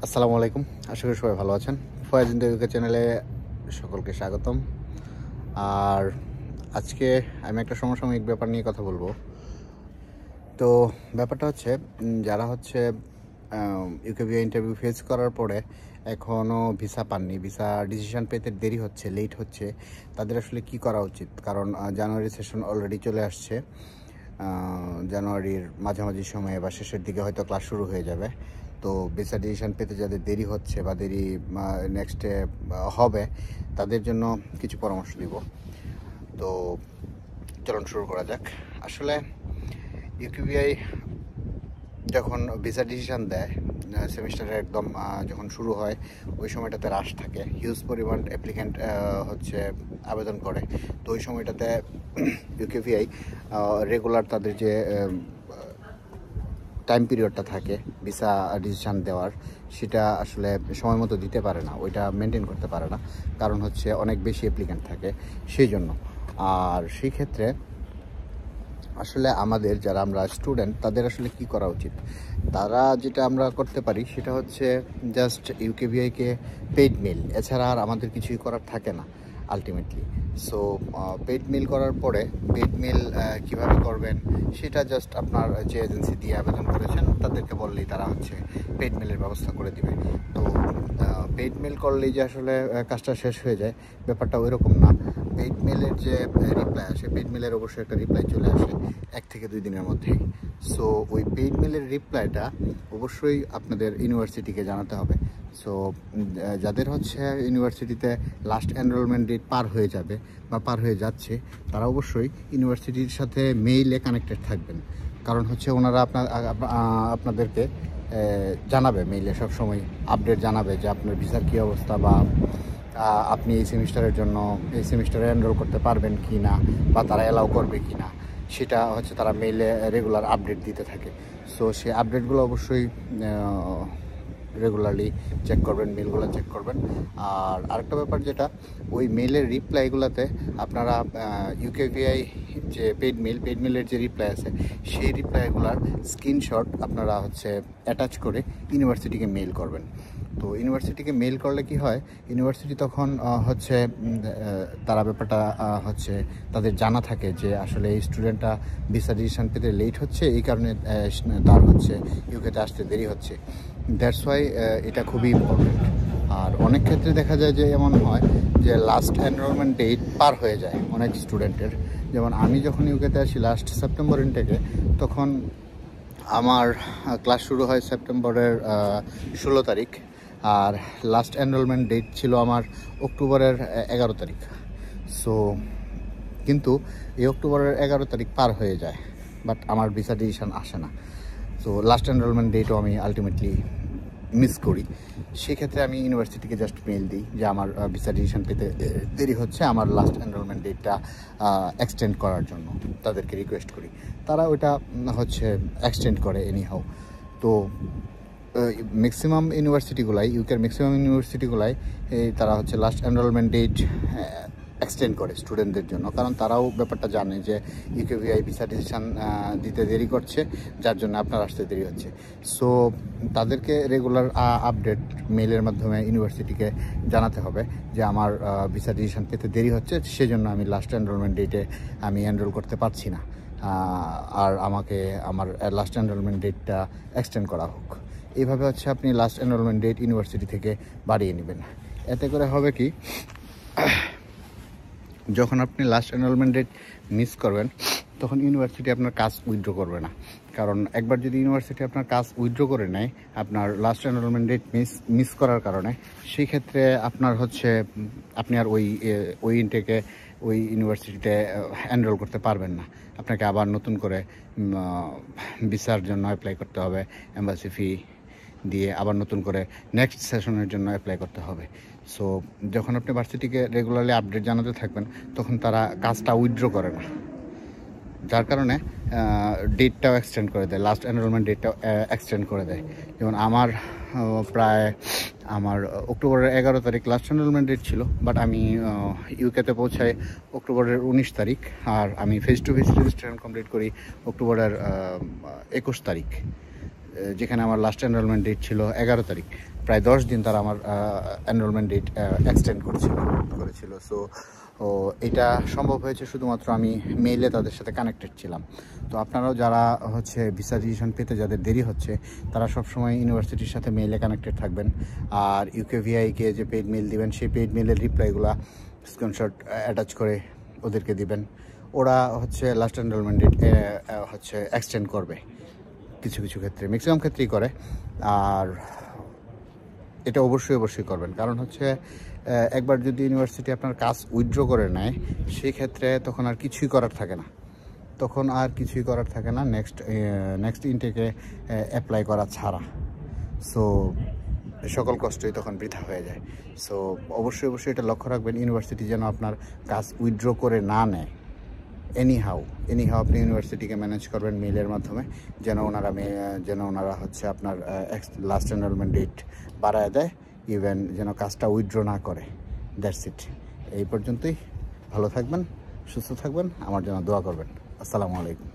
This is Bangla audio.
আসসালামু আলাইকুম। আশা করি সবাই ভালো আছেন। ফয়েজ ইন দ্য ইউকে চ্যানেলে সকলকে স্বাগতম। আর আজকে আমি একটা সমসাময়িক ব্যাপার নিয়ে কথা বলবো। তো ব্যাপারটা হচ্ছে যারা হচ্ছে ইউকেভিয়া ইন্টারভিউ ফেস করার পরে এখনও ভিসা পাননি, ভিসা ডিসিশন পেতে দেরি হচ্ছে, লেট হচ্ছে, তাদের আসলে কি করা উচিত? কারণ জানুয়ারি সেশন অলরেডি চলে আসছে। জানুয়ারির মাঝামাঝি সময়ে বা শেষের দিকে হয়তো ক্লাস শুরু হয়ে যাবে। তো ভিসা ডিসিশন পেতে যাদের দেরি হচ্ছে বা দেরি নেক্সটে হবে, তাদের জন্য কিছু পরামর্শ দিব। তো চলুন শুরু করা যাক। আসলে ইউকিউবিআই যখন ভিসা ডিসিশন দেয়, সেমিস্টারের একদম যখন শুরু হয়, ওই সময়টাতে রাশ থাকে, হিউজ পরিমাণ অ্যাপ্লিক্যান্ট হচ্ছে আবেদন করে। তো ওই সময়টাতে ইউকেভিআই রেগুলার তাদের যে টাইম পিরিয়ডটা থাকে ভিসা ডিসিশন দেওয়ার, সেটা আসলে সময় মতো দিতে পারে না, ওইটা মেনটেন করতে পারে না। কারণ হচ্ছে অনেক বেশি অ্যাপ্লিক্যান্ট থাকে সেই জন্য। আর সেই ক্ষেত্রে আসলে আমাদের যারা আমরা স্টুডেন্ট, তাদের আসলে কি করা উচিত? তারা যেটা আমরা করতে পারি সেটা হচ্ছে জাস্ট ইউকেভিআইকে পেইড মেল, এছাড়া আর আমাদের কিছুই করার থাকে না আলটিমেটলি। সো পেইড মেল করার পরে পেইড মেল কীভাবে করবেন সেটা জাস্ট আপনার যে এজেন্সি দিয়ে আবেদন করেছেন তাদেরকে বললেই তারা হচ্ছে পেইড মেলের ব্যবস্থা করে দিবে। তো পেইড মেল করলেই যে আসলে কাজটা শেষ হয়ে যায়, ব্যাপারটা ওই রকম না। পেইড মেলের যে রিপ্লাই আসে, পেইড মেলের অবশ্যই একটা রিপ্লাই চলে আসে 1 থেকে 2 দিনের মধ্যেই। সো ওই পেইড মেলের রিপ্লাইটা অবশ্যই আপনাদের ইউনিভার্সিটিকে জানাতে হবে। সো যাদের হচ্ছে ইউনিভার্সিটিতে লাস্ট এনরোলমেন্ট ডেট পার হয়ে যাবে বা পার হয়ে যাচ্ছে, তারা অবশ্যই ইউনিভার্সিটির সাথে মেইলে কানেক্টেড থাকবেন। কারণ হচ্ছে ওনারা আপনাদেরকে জানাবে, মেইলে সবসময় আপডেট জানাবে যে আপনার ভিসার কী অবস্থা, বা আপনি এই সেমিস্টারে এনরোল করতে পারবেন কি না, বা তারা অ্যালাউ করবে কি না, সেটা হচ্ছে তারা মেইলে রেগুলার আপডেট দিতে থাকে। সো সেই আপডেটগুলো অবশ্যই রেগুলারলি চেক করবেন, মেলগুলো চেক করবেন। আর আরেকটা ব্যাপার যেটা, ওই মেলের রিপ্লাইগুলোতে আপনারা ইউকেভিআই যে পেইড মেলের যে রিপ্লাই আছে, সেই রিপ্লাইগুলার স্ক্রিনশট আপনারা হচ্ছে অ্যাটাচ করে ইউনিভার্সিটিকে মেল করবেন। তো ইউনিভার্সিটিকে মেল করলে কি হয়, ইউনিভার্সিটি তখন হচ্ছে তারা ব্যাপারটা হচ্ছে তাদের জানা থাকে যে আসলে এই স্টুডেন্টটা ভিসা ডিসিশন পেতে লেট হচ্ছে, এই কারণে তার হচ্ছে ইউকেতে আসতে দেরি হচ্ছে। দ্যাটস ওয়াই এটা খুবই ইম্পর্টেন্ট। আর অনেক ক্ষেত্রে দেখা যায় যে এমন হয় যে লাস্ট এনরোলমেন্ট ডেট পার হয়ে যায় অনেক স্টুডেন্টের। যেমন আমি যখন ইউকেতে আসি লাস্ট সেপ্টেম্বর ইনটেকে, তখন আমার ক্লাস শুরু হয় সেপ্টেম্বরের 16 তারিখ, আর লাস্ট এনরোলমেন্ট ডেট ছিল আমার অক্টোবরের 11 তারিখ। সো কিন্তু এই অক্টোবরের 11 তারিখ পার হয়ে যায়, বাট আমার ভিসা ডিসিশন আসে না। তো লাস্ট এনরোলমেন্ট ডেটও আমি আলটিমেটলি মিস করি। সেক্ষেত্রে আমি ইউনিভার্সিটিকে জাস্ট মেল দিই যে আমার ভিসা ডিসিশন পেতে দেরি হচ্ছে, আমার লাস্ট এনরোলমেন্ট ডেটটা এক্সটেন্ড করার জন্য তাদেরকে রিকোয়েস্ট করি। তারা ওইটা হচ্ছে এক্সটেন্ড করে এনিহাউ। তো ম্যাক্সিমাম ইউনিভার্সিটিগুলাই, ইউকের ম্যাক্সিমাম ইউনিভার্সিটিগুলাই তারা হচ্ছে লাস্ট এনরোলমেন্ট ডেট এক্সটেন্ড করে স্টুডেন্টদের জন্য। কারণ তারাও ব্যাপারটা জানে যে ইউকেভিআই ভিসা ডিসিশন দিতে দেরি করছে, যার জন্য আপনার আসতে দেরি হচ্ছে। সো তাদেরকে রেগুলার আপডেট মেইলের মাধ্যমে ইউনিভার্সিটিকে জানাতে হবে যে আমার ভিসা ডিসিশন পেতে দেরি হচ্ছে, সেজন্য আমি লাস্ট এনরোলমেন্ট ডেটে আমি এনরোল করতে পারছি না, আর আমাকে আমার লাস্ট এনরোলমেন্ট ডেটটা এক্সটেন্ড করা হোক। এইভাবে হচ্ছে আপনি লাস্ট এনরোলমেন্ট ডেট ইউনিভার্সিটি থেকে বাড়িয়ে নেবেন। এতে করে হবে কি, যখন আপনি লাস্ট এনরোলমেন্ট ডেট মিস করবেন, তখন ইউনিভার্সিটি আপনার কাজ উইথড্র করবে না। কারণ একবার যদি ইউনিভার্সিটি আপনার কাজ উইথড্র করে নেয় আপনার লাস্ট এনরোলমেন্ট ডেট মিস করার কারণে, সেই ক্ষেত্রে আপনার হচ্ছে আপনি আর ওই ইনটেকে ওই ইউনিভার্সিটিতে এনরোল করতে পারবেন না। আপনাকে আবার নতুন করে ভিসার জন্য অ্যাপ্লাই করতে হবে, এম্বাসি ফি দিয়ে আবার নতুন করে নেক্সট সেশনের জন্য অ্যাপ্লাই করতে হবে। সো যখন আপনি ভার্সিটিকে রেগুলারলি আপডেট জানাতে থাকবেন, তখন তারা কাজটা উইথড্র করে না, যার কারণে ডেটটাও এক্সটেন্ড করে দেয়, লাস্ট এনরোলমেন্ট ডেটটাও এক্সটেন্ড করে দেয়। যেমন আমার আমার অক্টোবরের 11 তারিখ লাস্ট এনরোলমেন্ট ডেট ছিল, বাট আমি ইউকেতে পৌঁছাই অক্টোবরের 19 তারিখ, আর আমি face to face registration complete করি অক্টোবরের 21 তারিখ। যেখানে আমার লাস্ট এনরোলমেন্ট ডেট ছিল 11 তারিখ, প্রায় 10 দিন তারা আমার এনরোলমেন্ট ডেট এক্সটেন্ড করেছিল। সো এটা সম্ভব হয়েছে শুধুমাত্র আমি মেইলে তাদের সাথে কানেক্টেড ছিলাম। তো আপনারাও যারা হচ্ছে ভিসা ডিসিশন পেতে যাদের দেরি হচ্ছে, তারা সবসময় ইউনিভার্সিটির সাথে মেইলে কানেক্টেড থাকবেন। আর ইউকেভিআইকে যে পেইড মেইল দিবেন, সেই পেইড মেইলের রিপ্লাইগুলো স্ক্রিনশট অ্যাটাচ করে ওদেরকে দিবেন। ওরা হচ্ছে লাস্ট এনরোলমেন্ট ডেট হচ্ছে এক্সটেন্ড করবে কিছু কিছু ক্ষেত্রে, ম্যাক্সিমাম ক্ষেত্রেই করে। আর এটা অবশ্যই করবেন, কারণ হচ্ছে একবার যদি ইউনিভার্সিটি আপনার কাজ উইথড্র করে নেয়, সেই ক্ষেত্রে তখন আর কিছুই করার থাকে না নেক্সট ইনটেকে অ্যাপ্লাই করা ছাড়া। সো সকল কষ্টই তখন বৃথা হয়ে যায়। সো অবশ্যই এটা লক্ষ্য রাখবেন, ইউনিভার্সিটি যেন আপনার কাজ উইথড্র করে না নেয়। এনিহাউ আপনি ইউনিভার্সিটিকে ম্যানেজ করবেন মেইলের মাধ্যমে, যেন ওনারা হচ্ছে আপনার লাস্ট এনরোলমেন্ট ডেট বাড়ায় দেয়, ইভেন যেন কাজটা উইথড্র না করে। That's it. এই পর্যন্তই। ভালো থাকবেন, সুস্থ থাকবেন, আমার জন্য দোয়া করবেন। আসসালামু আলাইকুম।